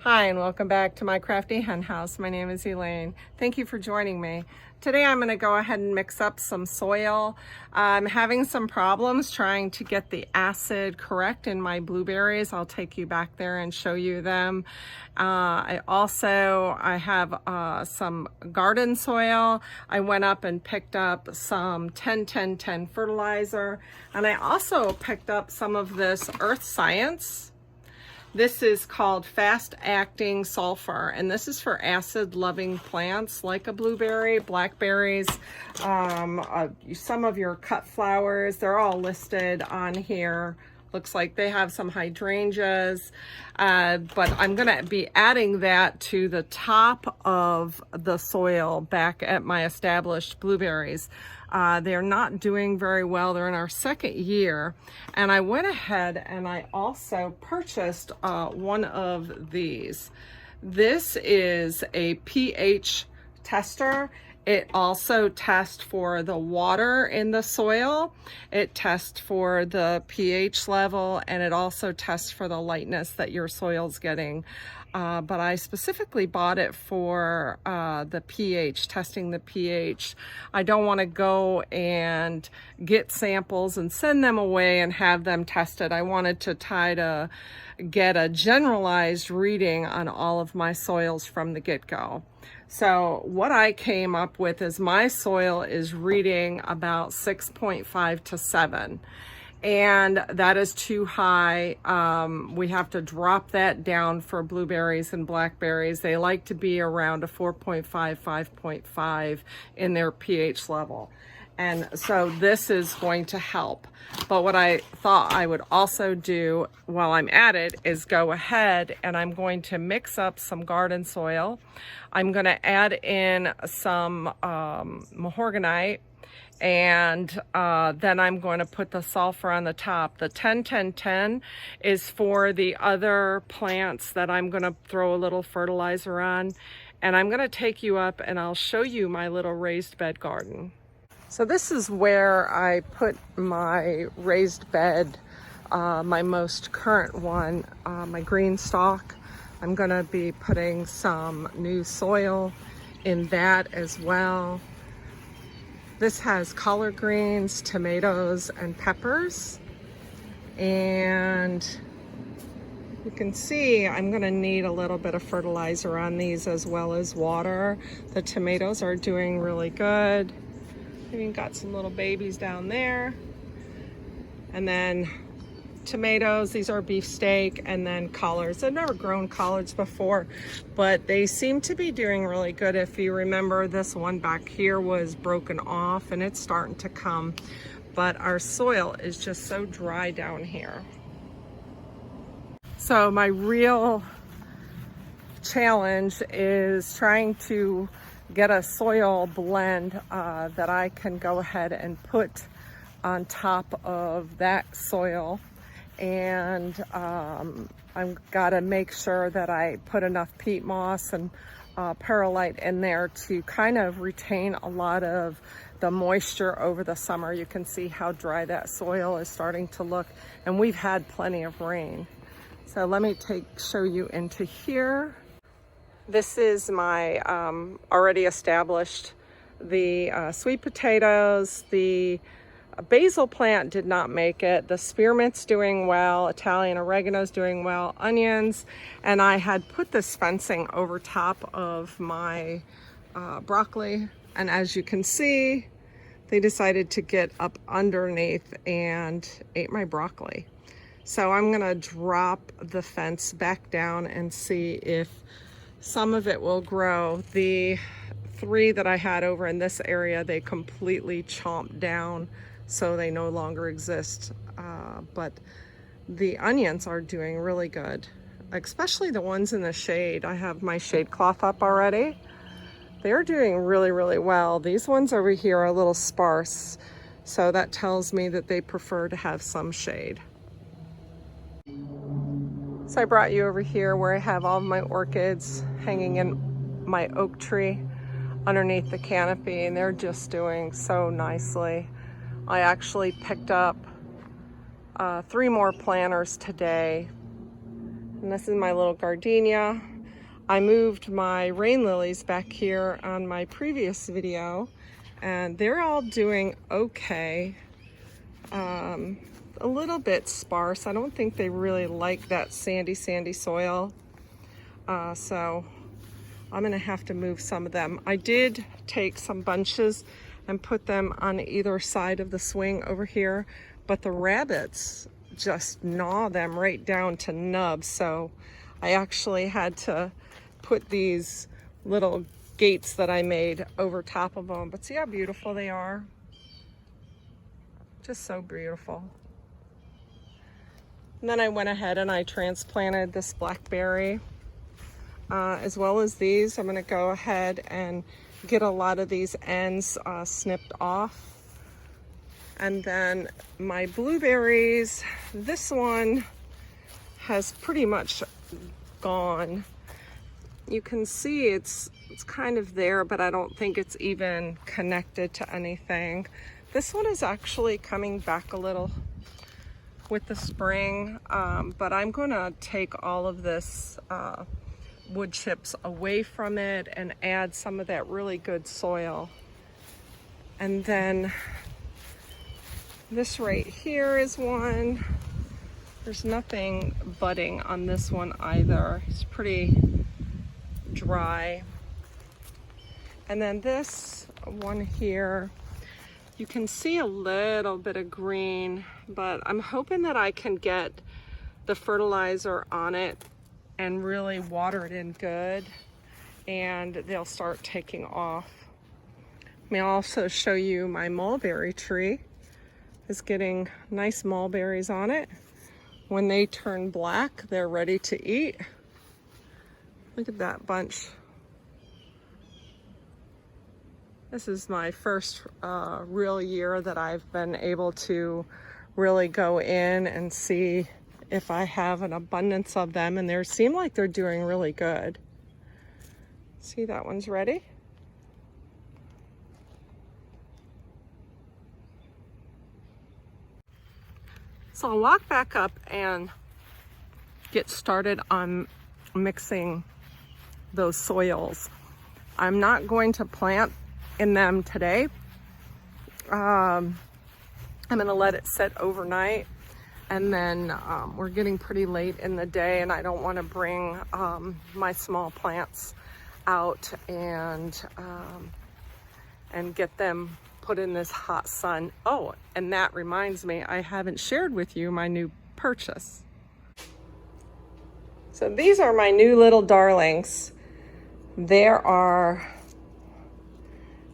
Hi, and welcome back to my crafty hen house. My name is Elaine. Thank you for joining me. Today I'm going to go ahead and mix up some soil. I'm having some problems trying to get the acid correct in my blueberries. I'll take you back there and show you them. I have some garden soil. I went up and picked up some 10-10-10 fertilizer, and I also picked up some of this Earth Science. This is called fast-acting sulfur, and this is for acid-loving plants like a blueberry, blackberries, some of your cut flowers. They're all listed on here. Looks like they have some hydrangeas, but I'm going to be adding that to the top of the soil back at my established blueberries. They're not doing very well. They're in our second year, and I went ahead and I also purchased one of these. This is a pH tester. It also tests for the water in the soil. It tests for the pH level, and it also tests for the lightness that your soil's getting. But I specifically bought it for the pH, testing the pH. I don't want to go and get samples and send them away and have them tested. I wanted to try to get a generalized reading on all of my soils from the get-go. So what I came up with is my soil is reading about 6.5 to 7. And that is too high. We have to drop that down for blueberries and blackberries. They like to be around a 4.5, 5.5 in their pH level. And so this is going to help. But what I thought I would also do while I'm at it is go ahead and I'm going to mix up some garden soil. I'm going to add in some mahorganite, and then I'm going to put the sulfur on the top. The 10-10-10 is for the other plants that I'm going to throw a little fertilizer on. And I'm going to take you up and I'll show you my little raised bed garden. So this is where I put my raised bed, my most current one, my green stalk. I'm going to be putting some new soil in that as well. This has collard greens, tomatoes, and peppers. And you can see I'm going to need a little bit of fertilizer on these as well as water. The tomatoes are doing really good. Even got some little babies down there. And then tomatoes, these are beefsteak, and then collards. I've never grown collards before, but they seem to be doing really good. If you remember, this one back here was broken off and it's starting to come, but our soil is just so dry down here. So my real challenge is trying to get a soil blend that I can go ahead and put on top of that soil. And I've got to make sure that I put enough peat moss and perlite in there to kind of retain a lot of the moisture over the summer. You can see how dry that soil is starting to look, and we've had plenty of rain. So let me show you into here. This is my already established, the sweet potatoes, the basil plant did not make it. The spearmint's doing well. Italian oregano's doing well. Onions. And I had put this fencing over top of my broccoli. And as you can see, they decided to get up underneath and ate my broccoli. So I'm going to drop the fence back down and see if some of it will grow. The 3 that I had over in this area, they completely chomped down, so they no longer exist. But the onions are doing really good, especially the ones in the shade. I have my shade cloth up already. They're doing really, really well. These ones over here are a little sparse, so that tells me that they prefer to have some shade. So I brought you over here where I have all of my orchids hanging in my oak tree underneath the canopy, and they're just doing so nicely. I actually picked up 3 more planters today. And this is my little gardenia. I moved my rain lilies back here on my previous video, and they're all doing okay. A little bit sparse. I don't think they really like that sandy soil. So I'm gonna have to move some of them. I did take some bunches and put them on either side of the swing over here, but the rabbits just gnaw them right down to nubs. So I actually had to put these little gates that I made over top of them. But see how beautiful they are? Just so beautiful. And then I went ahead and I transplanted this blackberry, as well as these. I'm gonna go ahead and get a lot of these ends snipped off. And then my blueberries, this one has pretty much gone. You can see it's kind of there, but I don't think it's even connected to anything. This one is actually coming back a little with the spring, but I'm gonna take all of this wood chips away from it and add some of that really good soil. And then this right here is one. There's nothing budding on this one either. It's pretty dry. And then this one here, you can see a little bit of green, but I'm hoping that I can get the fertilizer on it and really water it in good, and they'll start taking off. Let me also show you my mulberry tree is getting nice mulberries on it. When they turn black, they're ready to eat. Look at that bunch. This is my first real year that I've been able to really go in and see if I have an abundance of them, and they seem like they're doing really good. See, that one's ready. So I'll walk back up and get started on mixing those soils. I'm not going to plant in them today. I'm gonna let it sit overnight, and then we're getting pretty late in the day, and I don't want to bring my small plants out and get them put in this hot sun. Oh, and that reminds me, I haven't shared with you my new purchase. So these are my new little darlings. There are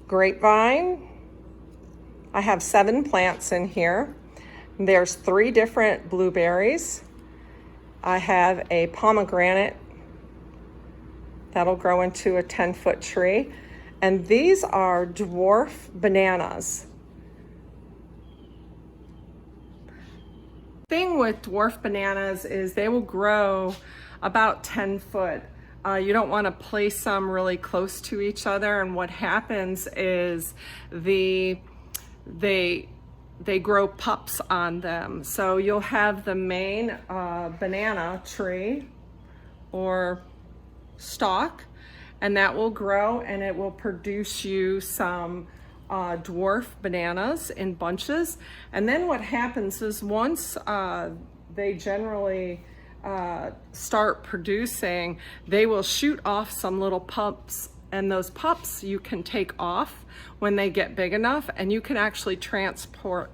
grapevine. I have 7 plants in here. There's 3 different blueberries. I have a pomegranate that'll grow into a 10-foot tree. And these are dwarf bananas. Thing with dwarf bananas is they will grow about 10 foot. You don't want to place them really close to each other, and what happens is they grow pups on them. So you'll have the main banana tree or stalk, and that will grow and it will produce you some dwarf bananas in bunches. And then what happens is once they generally start producing, they will shoot off some little pups, and those pups you can take off when they get big enough, and you can actually transport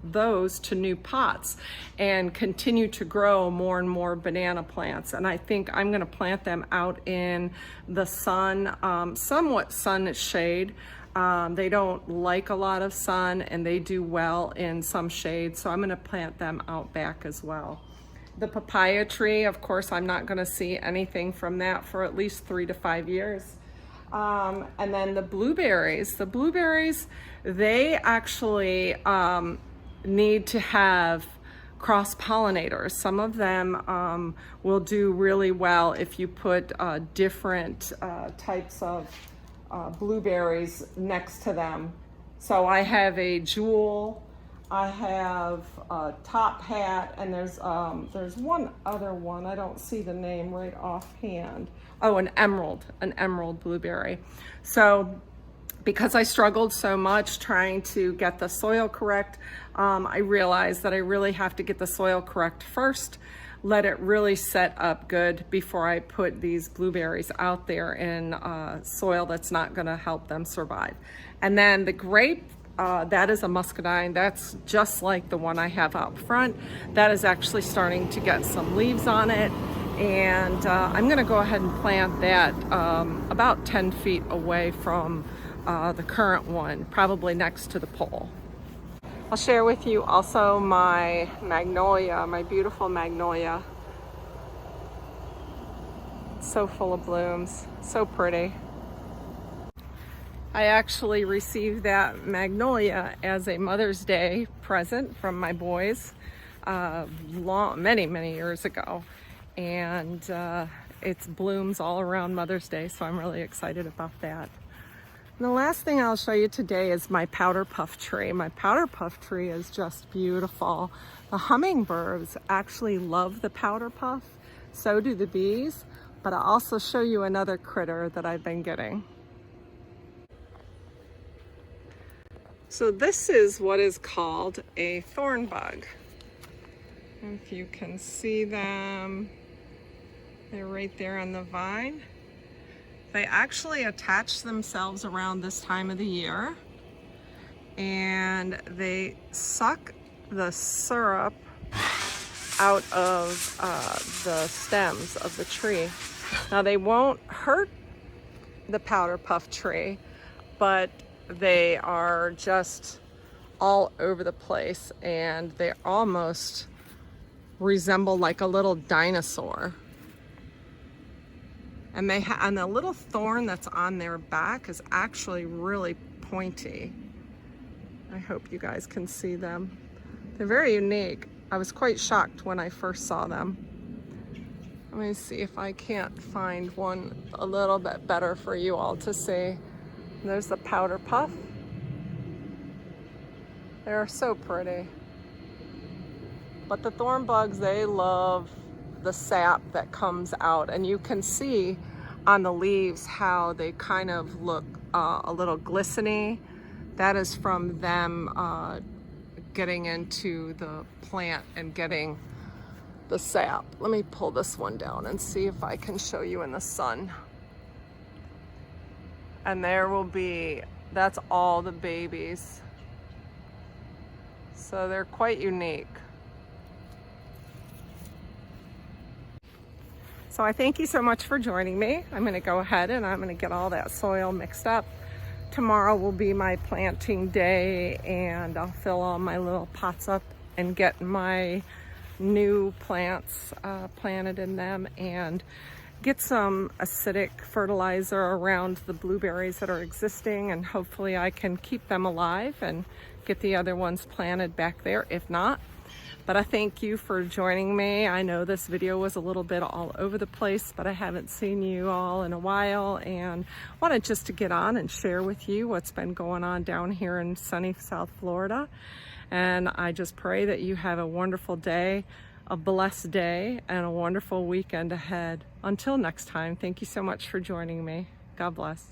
those to new pots and continue to grow more and more banana plants. And I think I'm gonna plant them out in the sun, somewhat sun shade. They don't like a lot of sun, and they do well in some shade, so I'm gonna plant them out back as well. The papaya tree, of course, I'm not gonna see anything from that for at least 3 to 5 years. And then the blueberries, they actually need to have cross-pollinators. Some of them will do really well if you put different types of blueberries next to them. So I have a jewel I have a top hat, and there's one other one. I don't see the name right offhand. Oh, an emerald blueberry. So because I struggled so much trying to get the soil correct, I realized that I really have to get the soil correct first, let it really set up good before I put these blueberries out there in soil that's not gonna help them survive. And then the grape, that is a muscadine. That's just like the one I have out front. That is actually starting to get some leaves on it. And I'm gonna go ahead and plant that about 10 feet away from the current one, probably next to the pole. I'll share with you also my magnolia, my beautiful magnolia. It's so full of blooms, so pretty. I actually received that magnolia as a Mother's Day present from my boys many years ago. And it blooms all around Mother's Day, so I'm really excited about that. And the last thing I'll show you today is my powder puff tree. My powder puff tree is just beautiful. The hummingbirds actually love the powder puff, so do the bees, but I'll also show you another critter that I've been getting. So this is what is called a thorn bug. If you can see them, they're right there on the vine. They actually attach themselves around this time of the year, and they suck the syrup out of the stems of the tree. Now they won't hurt the powder puff tree, but they are just all over the place, and they almost resemble like a little dinosaur. And and the little thorn that's on their back is actually really pointy. I hope you guys can see them. They're very unique. I was quite shocked when I first saw them. Let me see if I can't find one a little bit better for you all to see. There's the powder puff. They're so pretty. But the thorn bugs, they love the sap that comes out, and you can see on the leaves how they kind of look a little glistening. That is from them getting into the plant and getting the sap. Let me pull this one down and see if I can show you in the sun. And there will be, that's all the babies. So they're quite unique. So I thank you so much for joining me. I'm gonna go ahead and I'm gonna get all that soil mixed up. Tomorrow will be my planting day, and I'll fill all my little pots up and get my new plants planted in them, and get some acidic fertilizer around the blueberries that are existing, and hopefully I can keep them alive and get the other ones planted back there if not. But I thank you for joining me. I know this video was a little bit all over the place, but I haven't seen you all in a while, and wanted just to get on and share with you what's been going on down here in sunny South Florida. And I just pray that you have a wonderful day, a blessed day, and a wonderful weekend ahead. Until next time, thank you so much for joining me. God bless.